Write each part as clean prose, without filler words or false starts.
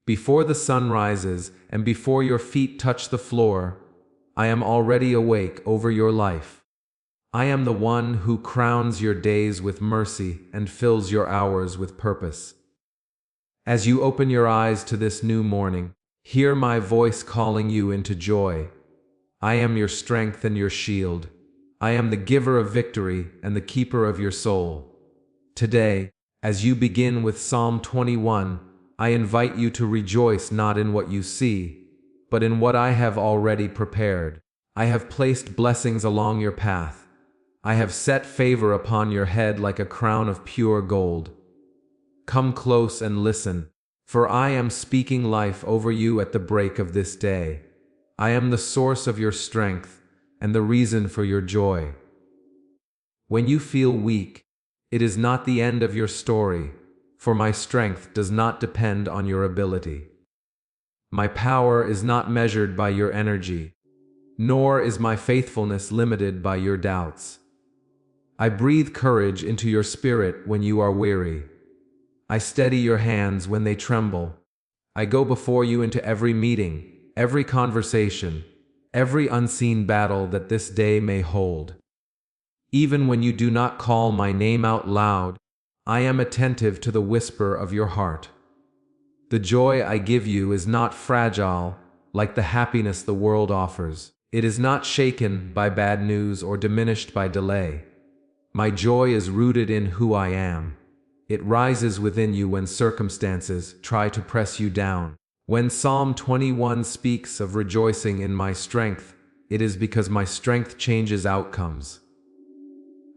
Before the sun rises and before your feet touch the floor, I am already awake over your life. I am the one who crowns your days with mercy and fills your hours with purpose. As you open your eyes to this new morning, hear my voice calling you into joy. I am your strength and your shield. I am the giver of victory and the keeper of your soul. Today, as you begin with Psalm 21, I invite you to rejoice not in what you see, but in what I have already prepared. I have placed blessings along your path. I have set favor upon your head like a crown of pure gold. Come close and listen, for I am speaking life over you at the break of this day. I am the source of your strength and the reason for your joy. When you feel weak, it is not the end of your story, for my strength does not depend on your ability. My power is not measured by your energy, nor is my faithfulness limited by your doubts. I breathe courage into your spirit when you are weary. I steady your hands when they tremble. I go before you into every meeting, every conversation, every unseen battle that this day may hold. Even when you do not call my name out loud, I am attentive to the whisper of your heart. The joy I give you is not fragile, like the happiness the world offers. It is not shaken by bad news or diminished by delay. My joy is rooted in who I am. It rises within you when circumstances try to press you down. When Psalm 21 speaks of rejoicing in my strength, it is because my strength changes outcomes.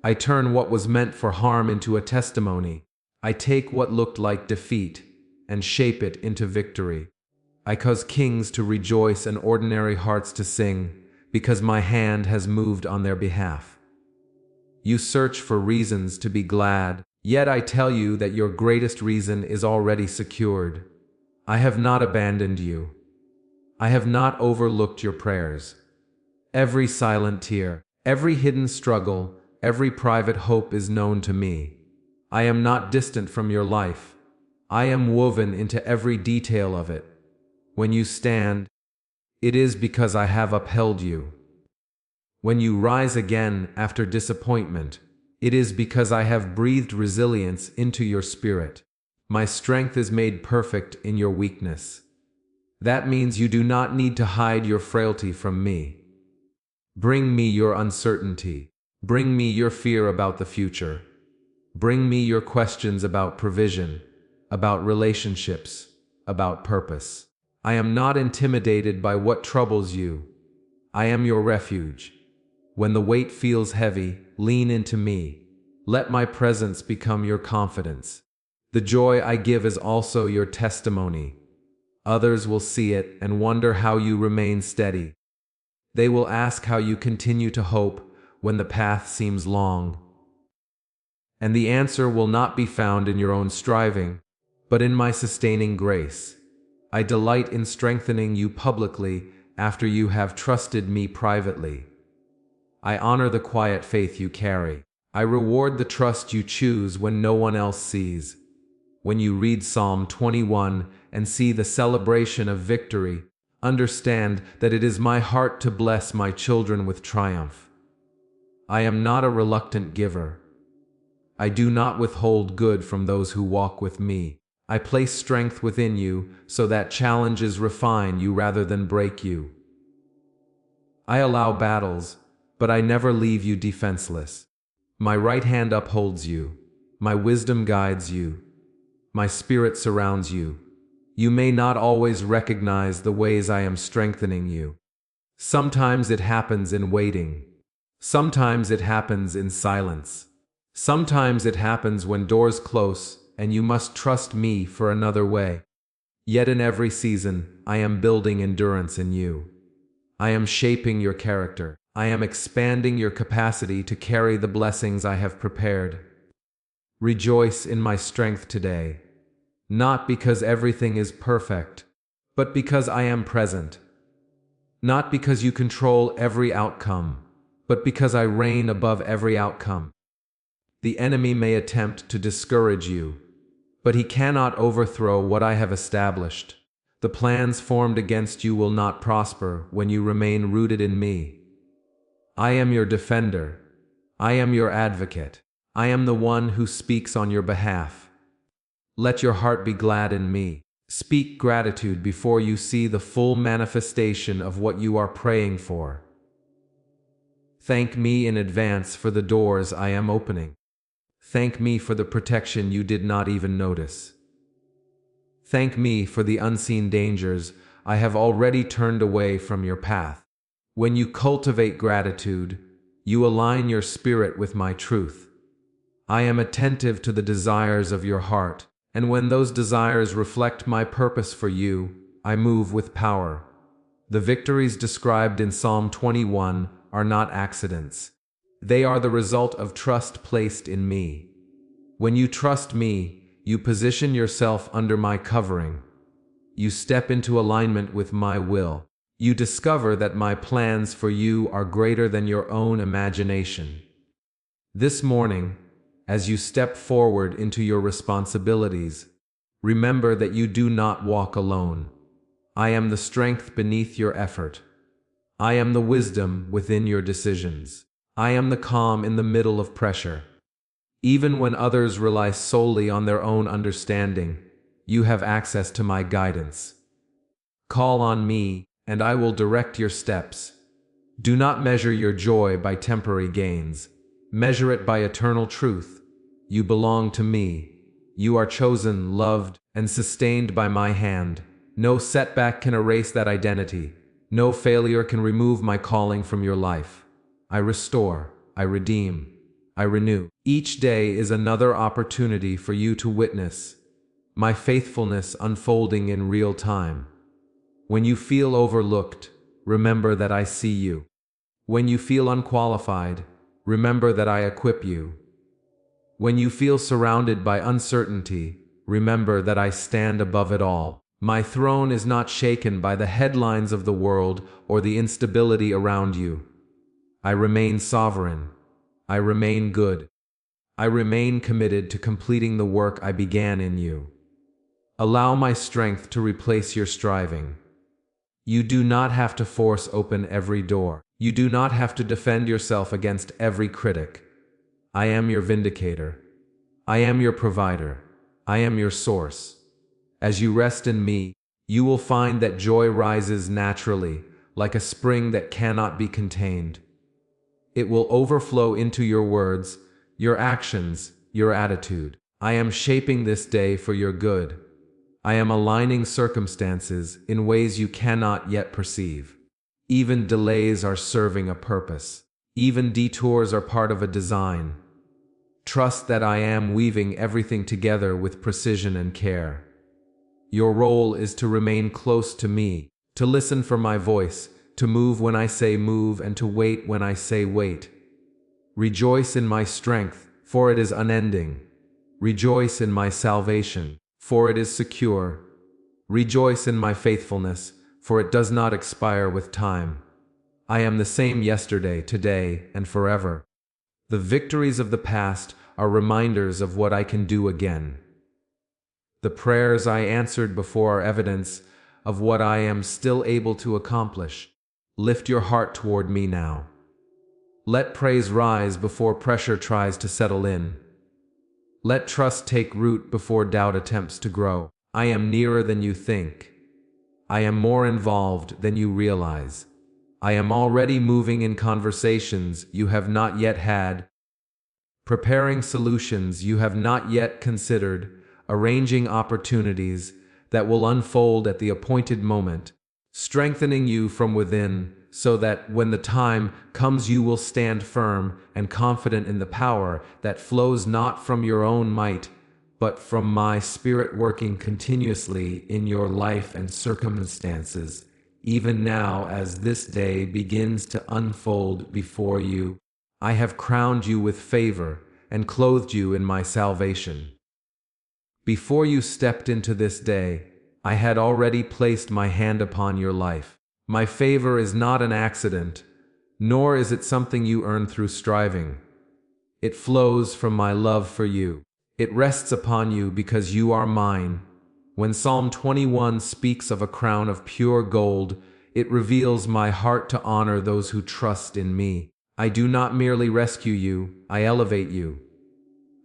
I turn what was meant for harm into a testimony. I take what looked like defeat and shape it into victory. I cause kings to rejoice and ordinary hearts to sing, because my hand has moved on their behalf. You search for reasons to be glad, yet I tell you that your greatest reason is already secured. I have not abandoned you. I have not overlooked your prayers. Every silent tear, every hidden struggle, every private hope is known to me. I am not distant from your life. I am woven into every detail of it. When you stand, it is because I have upheld you. When you rise again after disappointment, it is because I have breathed resilience into your spirit. My strength is made perfect in your weakness. That means you do not need to hide your frailty from me. Bring me your uncertainty. Bring me your fear about the future. Bring me your questions about provision, about relationships, about purpose. I am not intimidated by what troubles you. I am your refuge. When the weight feels heavy, lean into me. Let my presence become your confidence. The joy I give is also your testimony. Others will see it and wonder how you remain steady. They will ask how you continue to hope when the path seems long. And the answer will not be found in your own striving, but in my sustaining grace. I delight in strengthening you publicly after you have trusted me privately. I honor the quiet faith you carry. I reward the trust you choose when no one else sees. When you read Psalm 21 and see the celebration of victory, understand that it is my heart to bless my children with triumph. I am not a reluctant giver. I do not withhold good from those who walk with me. I place strength within you so that challenges refine you rather than break you. I allow battles, but I never leave you defenseless. My right hand upholds you. My wisdom guides you. My spirit surrounds you. You may not always recognize the ways I am strengthening you. Sometimes it happens in waiting. Sometimes it happens in silence. Sometimes it happens when doors close and you must trust me for another way. Yet in every season, I am building endurance in you. I am shaping your character. I am expanding your capacity to carry the blessings I have prepared. Rejoice in my strength today, not because everything is perfect, but because I am present. Not because you control every outcome, but because I reign above every outcome. The enemy may attempt to discourage you, but he cannot overthrow what I have established. The plans formed against you will not prosper when you remain rooted in me. I am your defender. I am your advocate. I am the one who speaks on your behalf. Let your heart be glad in me. Speak gratitude before you see the full manifestation of what you are praying for. Thank me in advance for the doors I am opening. Thank me for the protection you did not even notice. Thank me for the unseen dangers I have already turned away from your path. When you cultivate gratitude, you align your spirit with my truth. I am attentive to the desires of your heart, and when those desires reflect my purpose for you, I move with power. The victories described in Psalm 21 are not accidents. They are the result of trust placed in me. When you trust me, you position yourself under my covering. You step into alignment with my will. You discover that my plans for you are greater than your own imagination. This morning, as you step forward into your responsibilities, remember that you do not walk alone. I am the strength beneath your effort. I am the wisdom within your decisions. I am the calm in the middle of pressure. Even when others rely solely on their own understanding, you have access to my guidance. Call on me, and I will direct your steps. Do not measure your joy by temporary gains. Measure it by eternal truth. You belong to me. You are chosen, loved, and sustained by my hand. No setback can erase that identity. No failure can remove my calling from your life. I restore, I redeem, I renew. Each day is another opportunity for you to witness my faithfulness unfolding in real time. When you feel overlooked, remember that I see you. When you feel unqualified, remember that I equip you. When you feel surrounded by uncertainty, remember that I stand above it all. My throne is not shaken by the headlines of the world or the instability around you. I remain sovereign. I remain good. I remain committed to completing the work I began in you. Allow my strength to replace your striving. You do not have to force open every door. You do not have to defend yourself against every critic. I am your vindicator. I am your provider. I am your source. As you rest in me, you will find that joy rises naturally, like a spring that cannot be contained. It will overflow into your words, your actions, your attitude. I am shaping this day for your good. I am aligning circumstances in ways you cannot yet perceive. Even delays are serving a purpose. Even detours are part of a design. Trust that I am weaving everything together with precision and care. Your role is to remain close to me, to listen for my voice, to move when I say move, and to wait when I say wait. Rejoice in my strength, for it is unending. Rejoice in my salvation, for it is secure. Rejoice in my faithfulness, for it does not expire with time. I am the same yesterday, today, and forever. The victories of the past are reminders of what I can do again. The prayers I answered before are evidence of what I am still able to accomplish. Lift your heart toward me now. Let praise rise before pressure tries to settle in. Let trust take root before doubt attempts to grow. I am nearer than you think. I am more involved than you realize. I am already moving in conversations you have not yet had, preparing solutions you have not yet considered, arranging opportunities that will unfold at the appointed moment, strengthening you from within so that when the time comes you will stand firm and confident in the power that flows not from your own might, but from my Spirit working continuously in your life and circumstances. Even now, as this day begins to unfold before you, I have crowned you with favor and clothed you in my salvation. Before you stepped into this day, I had already placed my hand upon your life. My favor is not an accident, nor is it something you earn through striving. It flows from my love for you. It rests upon you because you are mine. When Psalm 21 speaks of a crown of pure gold, it reveals my heart to honor those who trust in me. I do not merely rescue you, I elevate you.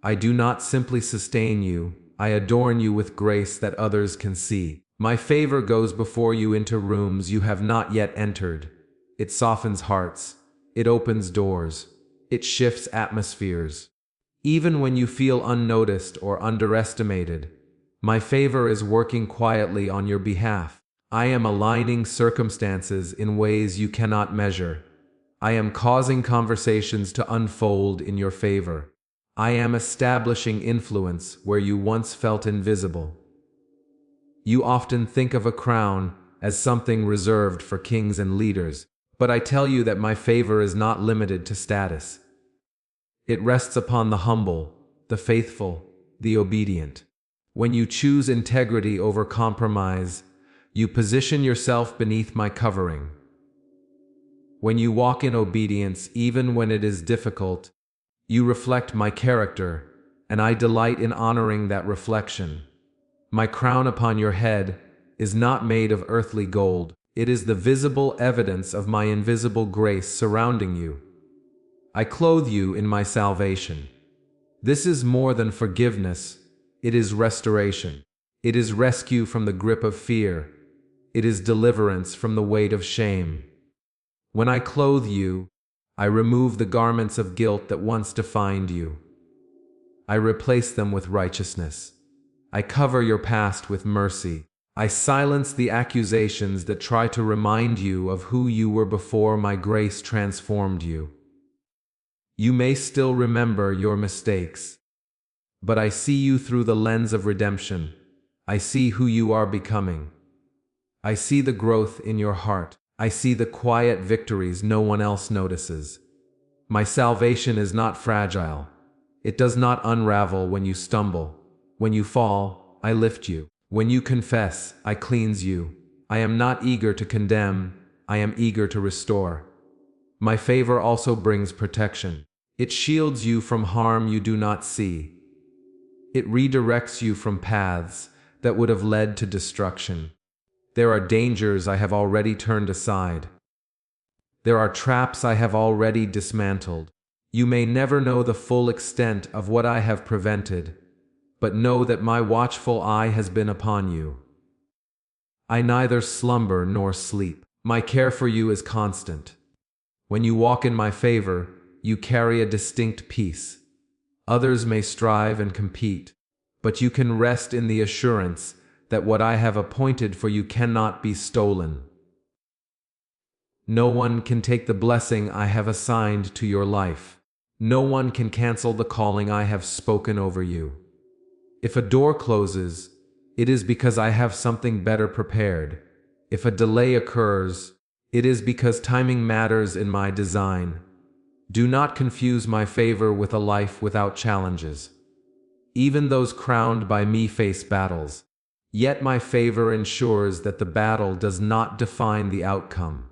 I do not simply sustain you, I adorn you with grace that others can see. My favor goes before you into rooms you have not yet entered. It softens hearts, it opens doors, it shifts atmospheres. Even when you feel unnoticed or underestimated, my favor is working quietly on your behalf. I am aligning circumstances in ways you cannot measure. I am causing conversations to unfold in your favor. I am establishing influence where you once felt invisible. You often think of a crown as something reserved for kings and leaders, but I tell you that my favor is not limited to status. It rests upon the humble, the faithful, the obedient. When you choose integrity over compromise, you position yourself beneath my covering. When you walk in obedience even when it is difficult, you reflect my character, and I delight in honoring that reflection. My crown upon your head is not made of earthly gold. It is the visible evidence of my invisible grace surrounding you. I clothe you in my salvation. This is more than forgiveness. It is restoration. It is rescue from the grip of fear. It is deliverance from the weight of shame. When I clothe you, I remove the garments of guilt that once defined you. I replace them with righteousness. I cover your past with mercy. I silence the accusations that try to remind you of who you were before my grace transformed you. You may still remember your mistakes, but I see you through the lens of redemption. I see who you are becoming. I see the growth in your heart. I see the quiet victories no one else notices. My salvation is not fragile. It does not unravel when you stumble. When you fall, I lift you. When you confess, I cleanse you. I am not eager to condemn, I am eager to restore. My favor also brings protection. It shields you from harm you do not see. It redirects you from paths that would have led to destruction. There are dangers I have already turned aside. There are traps I have already dismantled. You may never know the full extent of what I have prevented, but know that my watchful eye has been upon you. I neither slumber nor sleep. My care for you is constant. When you walk in my favor, you carry a distinct peace. Others may strive and compete, but you can rest in the assurance that what I have appointed for you cannot be stolen. No one can take the blessing I have assigned to your life. No one can cancel the calling I have spoken over you. If a door closes, it is because I have something better prepared. If a delay occurs, it is because timing matters in my design. Do not confuse my favor with a life without challenges. Even those crowned by me face battles. Yet my favor ensures that the battle does not define the outcome.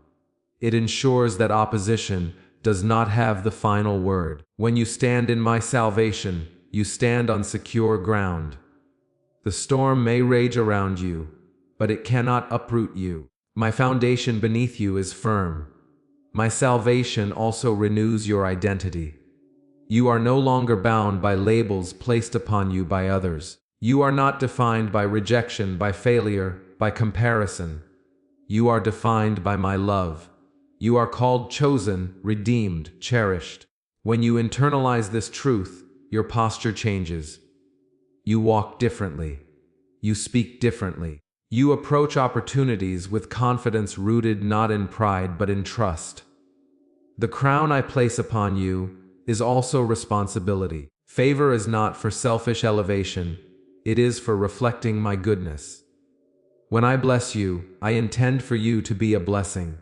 It ensures that opposition does not have the final word. When you stand in my salvation, you stand on secure ground. The storm may rage around you, but it cannot uproot you. My foundation beneath you is firm. My salvation also renews your identity. You are no longer bound by labels placed upon you by others. You are not defined by rejection, by failure, by comparison. You are defined by my love. You are called chosen, redeemed, cherished. When you internalize this truth, your posture changes. You walk differently. You speak differently. You approach opportunities with confidence rooted not in pride but in trust. The crown I place upon you is also responsibility. Favor is not for selfish elevation. It is for reflecting my goodness. When I bless you, I intend for you to be a blessing.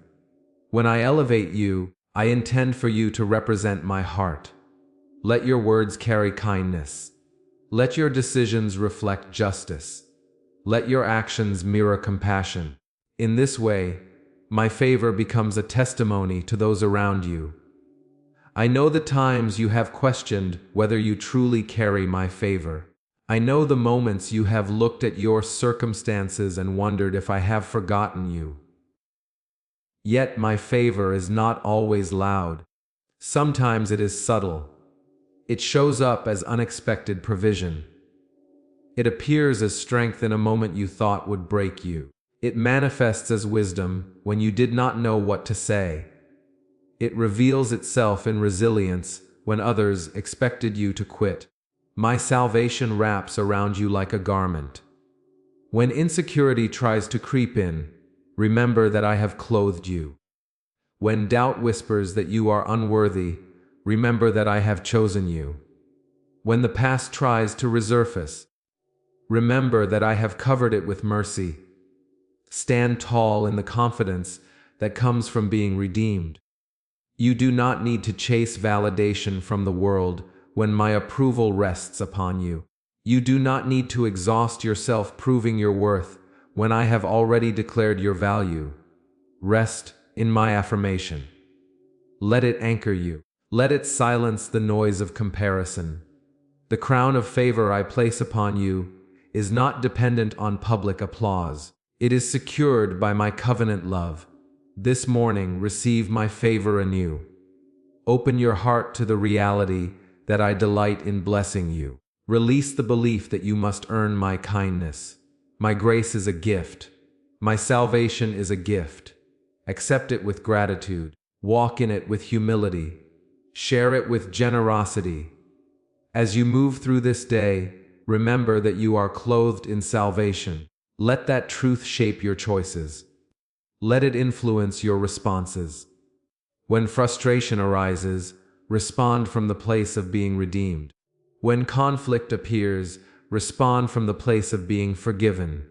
When I elevate you, I intend for you to represent my heart. Let your words carry kindness. Let your decisions reflect justice. Let your actions mirror compassion. In this way, my favor becomes a testimony to those around you. I know the times you have questioned whether you truly carry my favor. I know the moments you have looked at your circumstances and wondered if I have forgotten you. Yet my favor is not always loud. Sometimes it is subtle. It shows up as unexpected provision. It appears as strength in a moment you thought would break you. It manifests as wisdom when you did not know what to say. It reveals itself in resilience when others expected you to quit. My salvation wraps around you like a garment. When insecurity tries to creep in, remember that I have clothed you. When doubt whispers that you are unworthy, remember that I have chosen you. When the past tries to resurface, remember that I have covered it with mercy. Stand tall in the confidence that comes from being redeemed. You do not need to chase validation from the world when my approval rests upon you. You do not need to exhaust yourself proving your worth when I have already declared your value. Rest in my affirmation. Let it anchor you. Let it silence the noise of comparison. The crown of favor I place upon you is not dependent on public applause. It is secured by my covenant love. This morning, receive my favor anew. Open your heart to the reality that I delight in blessing you. Release the belief that you must earn my kindness. My grace is a gift. My salvation is a gift. Accept it with gratitude. Walk in it with humility. Share it with generosity. As you move through this day, remember that you are clothed in salvation. Let that truth shape your choices. Let it influence your responses. When frustration arises, respond from the place of being redeemed. When conflict appears, respond from the place of being forgiven.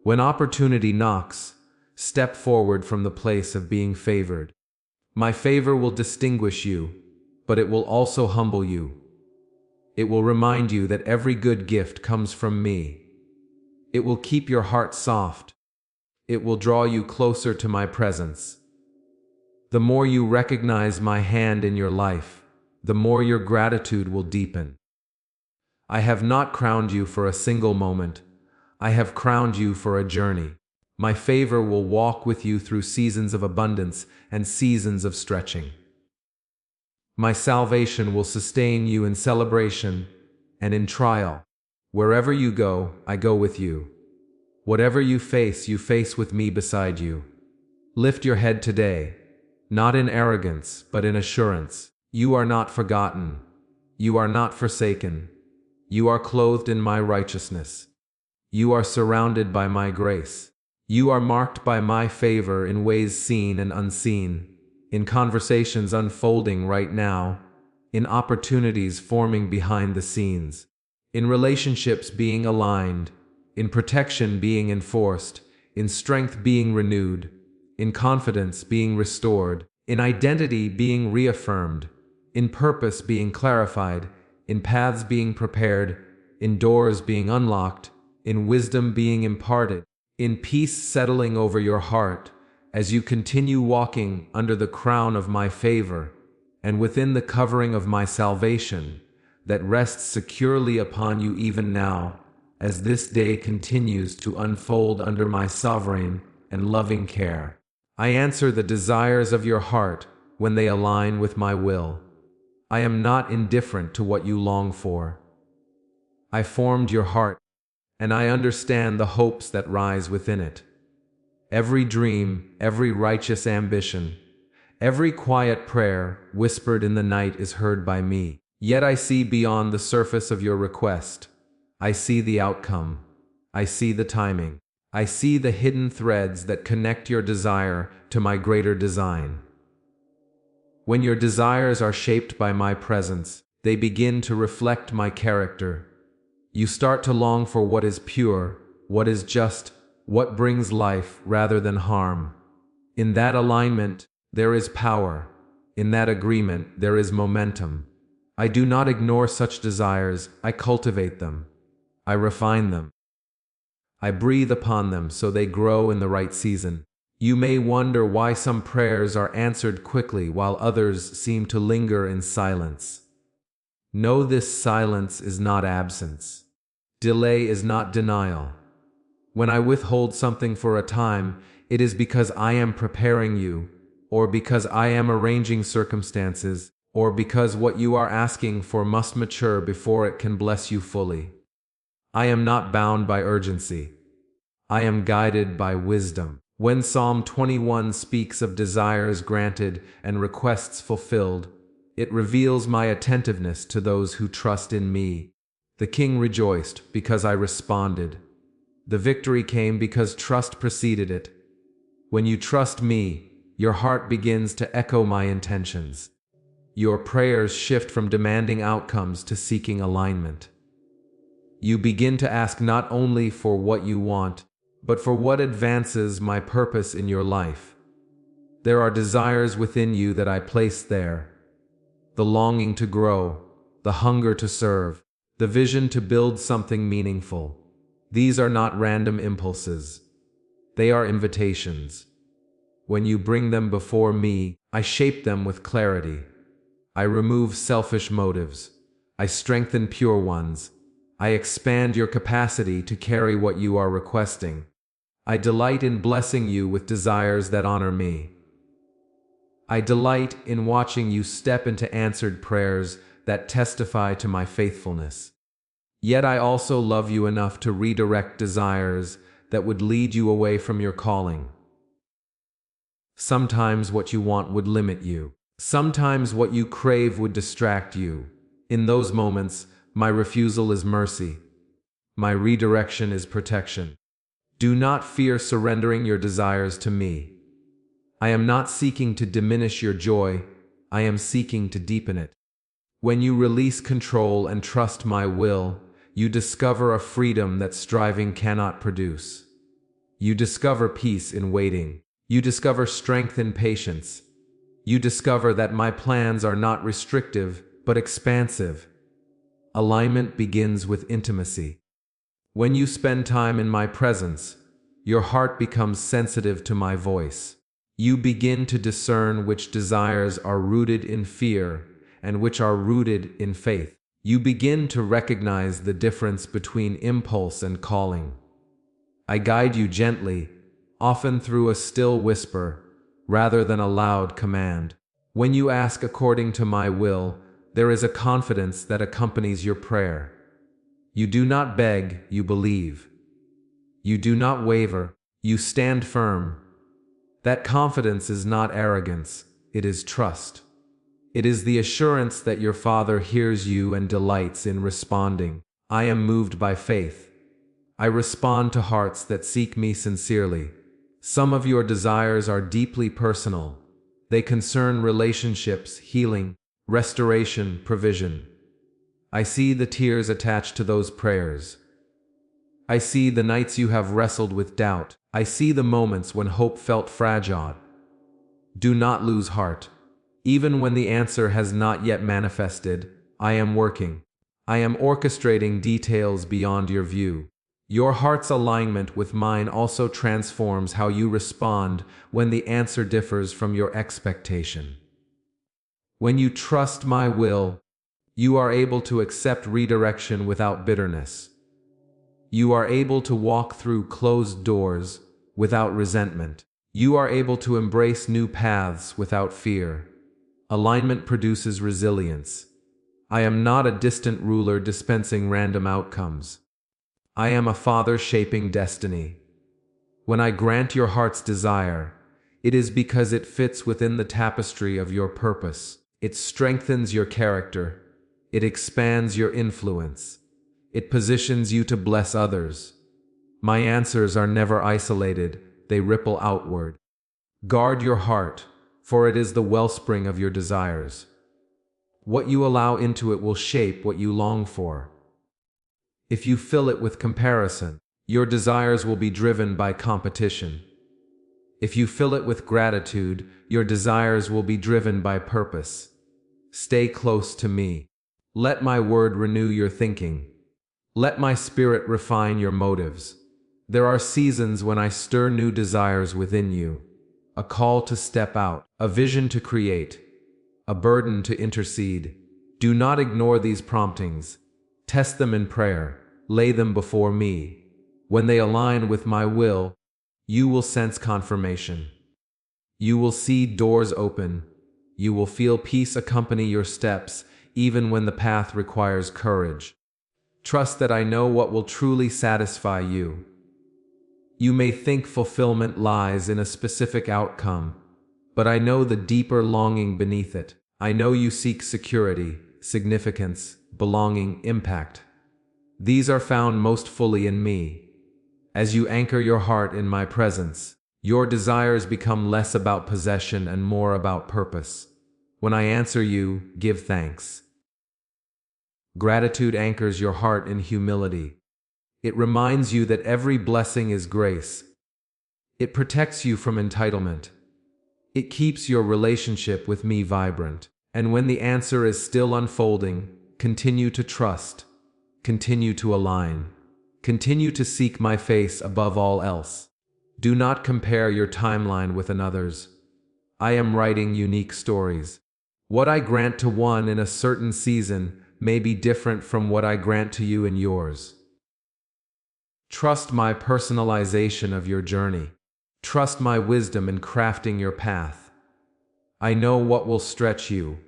When opportunity knocks, step forward from the place of being favored. My favor will distinguish you, but it will also humble you. It will remind you that every good gift comes from me. It will keep your heart soft. It will draw you closer to my presence. The more you recognize my hand in your life, the more your gratitude will deepen. I have not crowned you for a single moment. I have crowned you for a journey. My favor will walk with you through seasons of abundance and seasons of stretching. My salvation will sustain you in celebration and in trial. Wherever you go, I go with you. Whatever you face with me beside you. Lift your head today, not in arrogance, but in assurance. You are not forgotten. You are not forsaken. You are clothed in my righteousness. You are surrounded by my grace. You are marked by my favor in ways seen and unseen, in conversations unfolding right now, in opportunities forming behind the scenes, in relationships being aligned, in protection being enforced, in strength being renewed, in confidence being restored, in identity being reaffirmed, in purpose being clarified, in paths being prepared, in doors being unlocked, in wisdom being imparted, in peace settling over your heart, as you continue walking under the crown of my favor, and within the covering of my salvation, that rests securely upon you even now, as this day continues to unfold under my sovereign and loving care. I answer the desires of your heart when they align with my will. I am not indifferent to what you long for. I formed your heart, and I understand the hopes that rise within it. Every dream, every righteous ambition, every quiet prayer whispered in the night is heard by me. Yet I see beyond the surface of your request. I see the outcome. I see the timing. I see the hidden threads that connect your desire to my greater design. When your desires are shaped by my presence, they begin to reflect my character. You start to long for what is pure, what is just, what brings life rather than harm. In that alignment, there is power. In that agreement, there is momentum. I do not ignore such desires, I cultivate them. I refine them. I breathe upon them so they grow in the right season. You may wonder why some prayers are answered quickly while others seem to linger in silence. Know this silence is not absence. Delay is not denial. When I withhold something for a time, it is because I am preparing you, or because I am arranging circumstances, or because what you are asking for must mature before it can bless you fully. I am not bound by urgency. I am guided by wisdom. When Psalm 21 speaks of desires granted and requests fulfilled, it reveals my attentiveness to those who trust in me. The king rejoiced because I responded. The victory came because trust preceded it. When you trust me, your heart begins to echo my intentions. Your prayers shift from demanding outcomes to seeking alignment. You begin to ask not only for what you want, but for what advances my purpose in your life. There are desires within you that I place there. The longing to grow, the hunger to serve, the vision to build something meaningful. These are not random impulses. They are invitations. When you bring them before me, I shape them with clarity. I remove selfish motives. I strengthen pure ones. I expand your capacity to carry what you are requesting. I delight in blessing you with desires that honor me. I delight in watching you step into answered prayers that testify to my faithfulness. Yet I also love you enough to redirect desires that would lead you away from your calling. Sometimes what you want would limit you. Sometimes what you crave would distract you. In those moments, my refusal is mercy. My redirection is protection. Do not fear surrendering your desires to me. I am not seeking to diminish your joy. I am seeking to deepen it. When you release control and trust my will, you discover a freedom that striving cannot produce. You discover peace in waiting. You discover strength in patience. You discover that my plans are not restrictive, but expansive. Alignment begins with intimacy. When you spend time in my presence, your heart becomes sensitive to my voice. You begin to discern which desires are rooted in fear and which are rooted in faith. You begin to recognize the difference between impulse and calling. I guide you gently, often through a still whisper, rather than a loud command. When you ask according to my will, there is a confidence that accompanies your prayer. You do not beg, you believe. You do not waver, you stand firm. That confidence is not arrogance, it is trust. It is the assurance that your Father hears you and delights in responding. I am moved by faith. I respond to hearts that seek me sincerely. Some of your desires are deeply personal. They concern relationships, healing, restoration, provision. I see the tears attached to those prayers. I see the nights you have wrestled with doubt. I see the moments when hope felt fragile. Do not lose heart. Even when the answer has not yet manifested, I am working. I am orchestrating details beyond your view. Your heart's alignment with mine also transforms how you respond when the answer differs from your expectation. When you trust my will, you are able to accept redirection without bitterness. You are able to walk through closed doors without resentment. You are able to embrace new paths without fear. Alignment produces resilience. I am not a distant ruler dispensing random outcomes. I am a father shaping destiny. When I grant your heart's desire, it is because it fits within the tapestry of your purpose. It strengthens your character. It expands your influence. It positions you to bless others. My answers are never isolated, they ripple outward. Guard your heart, for it is the wellspring of your desires. What you allow into it will shape what you long for. If you fill it with comparison, your desires will be driven by competition. If you fill it with gratitude, your desires will be driven by purpose. Stay close to me. Let my word renew your thinking. Let my spirit refine your motives. There are seasons when I stir new desires within you. A call to step out, a vision to create, a burden to intercede. Do not ignore these promptings. Test them in prayer. lay them before me. When they align with my will, you will sense confirmation. You will see doors open. You will feel peace accompany your steps, even when the path requires courage. Trust that I know what will truly satisfy you. You may think fulfillment lies in a specific outcome, but I know the deeper longing beneath it. I know you seek security, significance, belonging, impact. These are found most fully in me. As you anchor your heart in my presence, your desires become less about possession and more about purpose. When I answer you, give thanks. Gratitude anchors your heart in humility. It reminds you that every blessing is grace. It protects you from entitlement. It keeps your relationship with me vibrant. And when the answer is still unfolding, continue to trust. Continue to align. Continue to seek my face above all else. Do not compare your timeline with another's. I am writing unique stories. What I grant to one in a certain season may be different from what I grant to you in yours. Trust my personalization of your journey. Trust my wisdom in crafting your path. I know what will stretch you,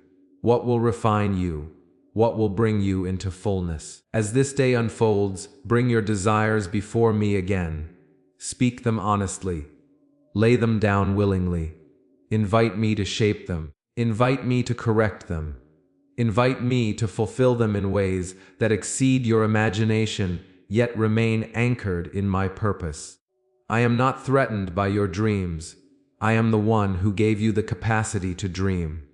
what will refine you, what will bring you into fullness. As this day unfolds, bring your desires before me again. Speak them honestly. Lay them down willingly. Invite me to shape them. Invite me to correct them. Invite me to fulfill them in ways that exceed your imagination, yet remain anchored in my purpose. I am not threatened by your dreams. I am the one who gave you the capacity to dream.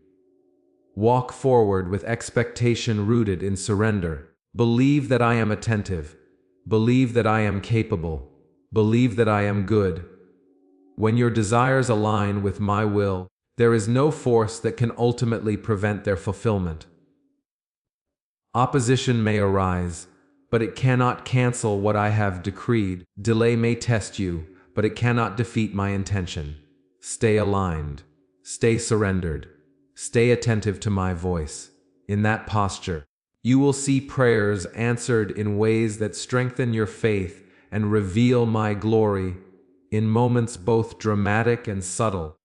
Walk forward with expectation rooted in surrender. Believe that I am attentive. Believe that I am capable. Believe that I am good. When your desires align with my will, there is no force that can ultimately prevent their fulfillment. Opposition may arise, but it cannot cancel what I have decreed. Delay may test you, but it cannot defeat my intention. Stay aligned. Stay surrendered. Stay attentive to my voice. In that posture, you will see prayers answered in ways that strengthen your faith and reveal my glory, in moments both dramatic and subtle,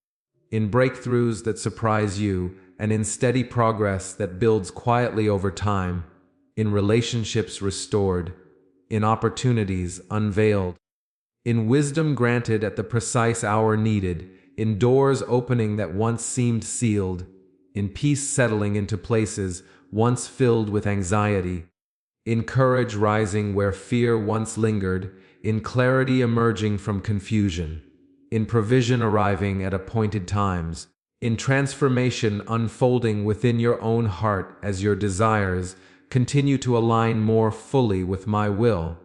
in breakthroughs that surprise you, and in steady progress that builds quietly over time, in relationships restored, in opportunities unveiled, in wisdom granted at the precise hour needed, in doors opening that once seemed sealed, in peace settling into places once filled with anxiety, in courage rising where fear once lingered, in clarity emerging from confusion, in provision arriving at appointed times, in transformation unfolding within your own heart as your desires continue to align more fully with my will,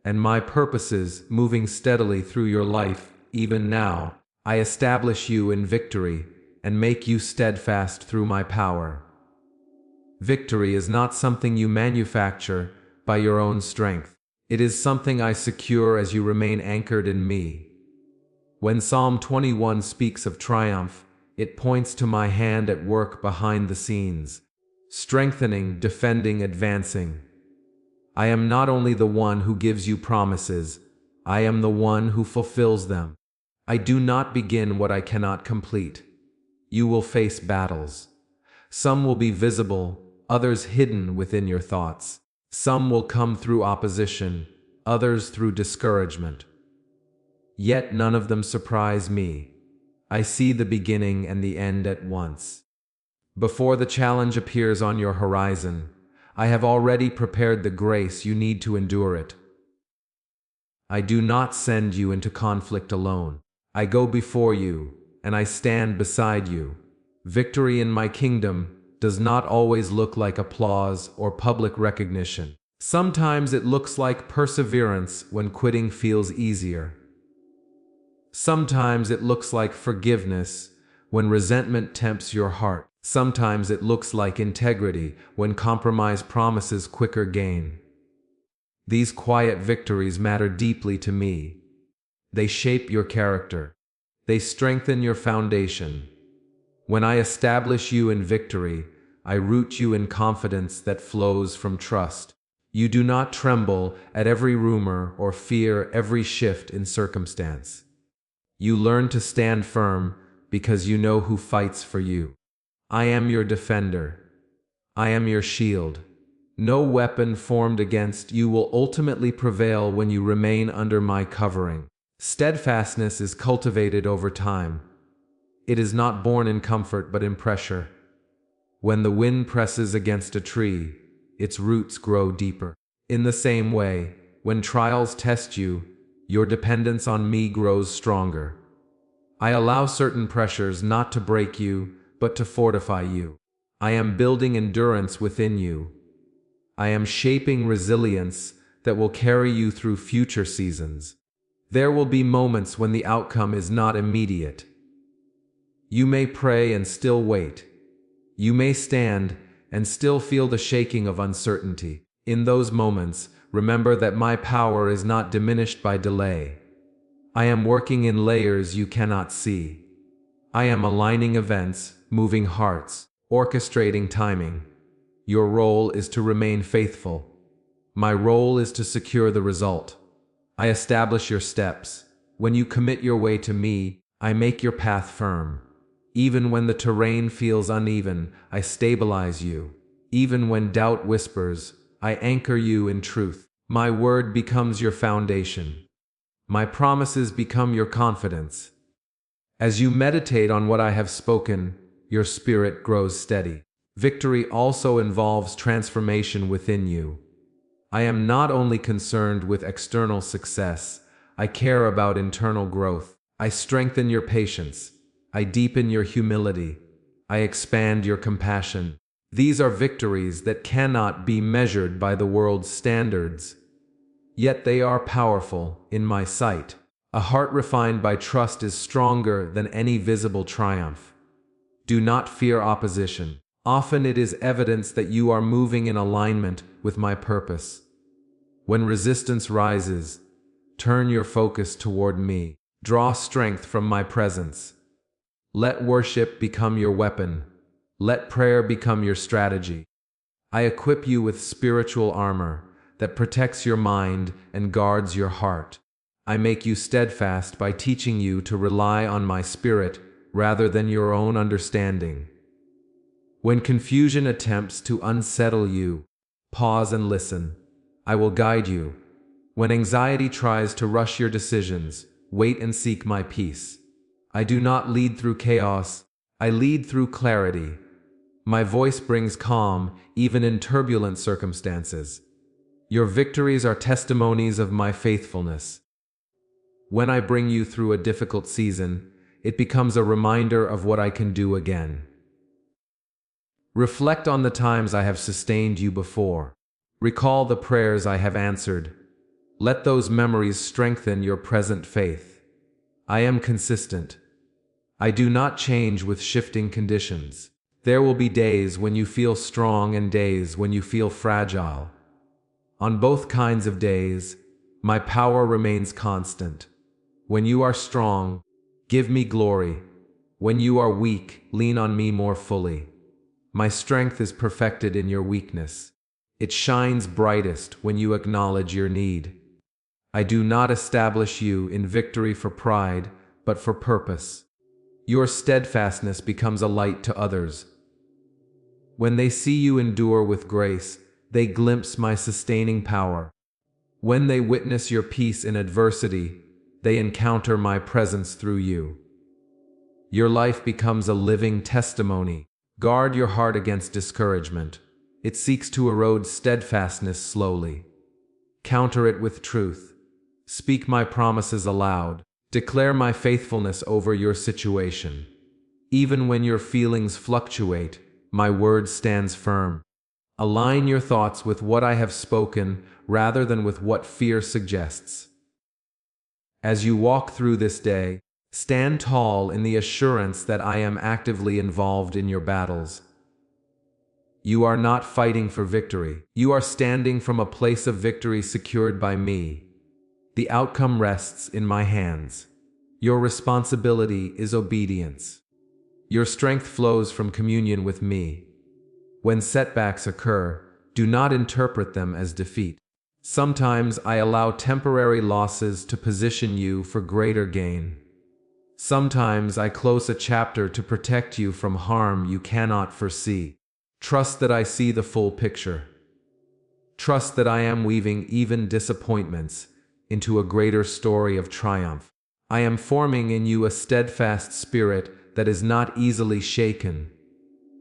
and my purposes moving steadily through your life. Even now, I establish you in victory and make you steadfast through my power. Victory is not something you manufacture by your own strength. It is something I secure as you remain anchored in me. When Psalm 21 speaks of triumph, it points to my hand at work behind the scenes, strengthening, defending, advancing. I am not only the one who gives you promises, I am the one who fulfills them. I do not begin what I cannot complete. You will face battles. Some will be visible, others hidden within your thoughts. Some will come through opposition, others through discouragement. Yet none of them surprise me. I see the beginning and the end at once. Before the challenge appears on your horizon, I have already prepared the grace you need to endure it. I do not send you into conflict alone. I go before you, and I stand beside you. Victory in my kingdom does not always look like applause or public recognition. Sometimes it looks like perseverance when quitting feels easier. Sometimes it looks like forgiveness when resentment tempts your heart. Sometimes it looks like integrity when compromise promises quicker gain. These quiet victories matter deeply to me. They shape your character. They strengthen your foundation. When I establish you in victory, I root you in confidence that flows from trust. You do not tremble at every rumor or fear every shift in circumstance. You learn to stand firm because you know who fights for you. I am your defender. I am your shield. No weapon formed against you will ultimately prevail when you remain under my covering. Steadfastness is cultivated over time. It is not born in comfort but in pressure. When the wind presses against a tree, its roots grow deeper. In the same way, when trials test you, your dependence on me grows stronger. I allow certain pressures not to break you, but to fortify you. I am building endurance within you. I am shaping resilience that will carry you through future seasons. There will be moments when the outcome is not immediate. You may pray and still wait. You may stand and still feel the shaking of uncertainty. In those moments, remember that my power is not diminished by delay. I am working in layers you cannot see. I am aligning events, moving hearts, orchestrating timing. Your role is to remain faithful. My role is to secure the result. I establish your steps. When you commit your way to me, I make your path firm. Even when the terrain feels uneven, I stabilize you. Even when doubt whispers, I anchor you in truth. My word becomes your foundation. My promises become your confidence. As you meditate on what I have spoken, your spirit grows steady. Victory also involves transformation within you. I am not only concerned with external success, I care about internal growth. I strengthen your patience. I deepen your humility. I expand your compassion. These are victories that cannot be measured by the world's standards. Yet they are powerful in my sight. A heart refined by trust is stronger than any visible triumph. Do not fear opposition. Often it is evidence that you are moving in alignment with my purpose. When resistance rises, turn your focus toward me. Draw strength from my presence. Let worship become your weapon. Let prayer become your strategy. I equip you with spiritual armor that protects your mind and guards your heart. I make you steadfast by teaching you to rely on my spirit rather than your own understanding. When confusion attempts to unsettle you, pause and listen. I will guide you. When anxiety tries to rush your decisions, wait and seek my peace. I do not lead through chaos, I lead through clarity. My voice brings calm, even in turbulent circumstances. Your victories are testimonies of my faithfulness. When I bring you through a difficult season, it becomes a reminder of what I can do again. Reflect on the times I have sustained you before. Recall the prayers I have answered. Let those memories strengthen your present faith. I am consistent. I do not change with shifting conditions. There will be days when you feel strong and days when you feel fragile. On both kinds of days, my power remains constant. When you are strong, give me glory. When you are weak, lean on me more fully. My strength is perfected in your weakness. It shines brightest when you acknowledge your need. I do not establish you in victory for pride, but for purpose. Your steadfastness becomes a light to others. When they see you endure with grace, they glimpse my sustaining power. When they witness your peace in adversity, they encounter my presence through you. Your life becomes a living testimony. Guard your heart against discouragement. It seeks to erode steadfastness slowly. Counter it with truth. Speak my promises aloud. Declare my faithfulness over your situation. Even when your feelings fluctuate, my word stands firm. Align your thoughts with what I have spoken rather than with what fear suggests. As you walk through this day, stand tall in the assurance that I am actively involved in your battles. You are not fighting for victory. You are standing from a place of victory secured by me. The outcome rests in my hands. Your responsibility is obedience. Your strength flows from communion with me. When setbacks occur, Do not interpret them as defeat. Sometimes I allow temporary losses to position you for greater gain. Sometimes I close a chapter to protect you from harm you cannot foresee. Trust that I see the full picture. Trust that I am weaving even disappointments into a greater story of triumph. I am forming in you a steadfast spirit that is not easily shaken.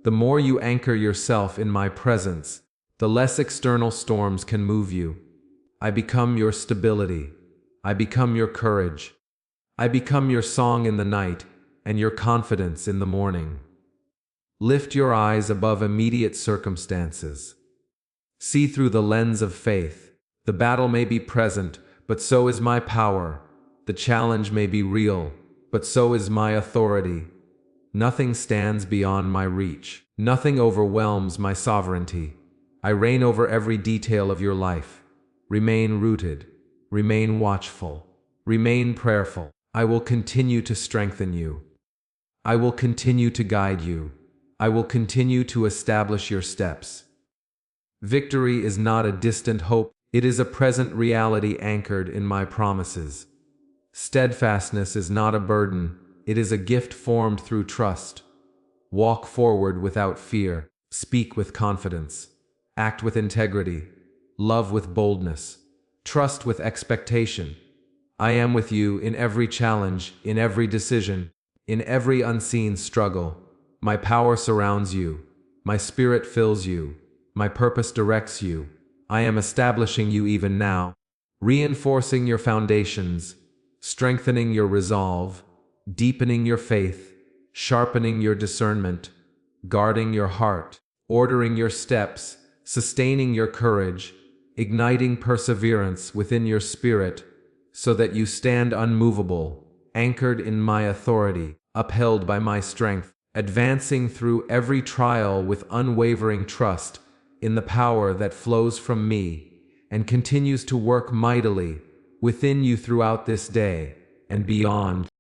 The more you anchor yourself in my presence, the less external storms can move you. I become your stability. I become your courage. I become your song in the night and your confidence in the morning. Lift your eyes above immediate circumstances. See through the lens of faith. The battle may be present, but so is my power. The challenge may be real, but so is my authority. Nothing stands beyond my reach. Nothing overwhelms my sovereignty. I reign over every detail of your life. Remain rooted. Remain watchful. Remain prayerful. I will continue to strengthen you. I will continue to guide you. I will continue to establish your steps. Victory is not a distant hope. It is a present reality anchored in my promises. Steadfastness is not a burden. It is a gift formed through trust. Walk forward without fear. Speak with confidence. Act with integrity. Love with boldness. Trust with expectation. I am with you in every challenge, in every decision, in every unseen struggle. My power surrounds you. My spirit fills you. My purpose directs you. I am establishing you even now, reinforcing your foundations, strengthening your resolve, deepening your faith, sharpening your discernment, guarding your heart, ordering your steps, sustaining your courage, igniting perseverance within your spirit, so that you stand unmovable, anchored in my authority, upheld by my strength, advancing through every trial with unwavering trust in the power that flows from me and continues to work mightily within you throughout this day and beyond.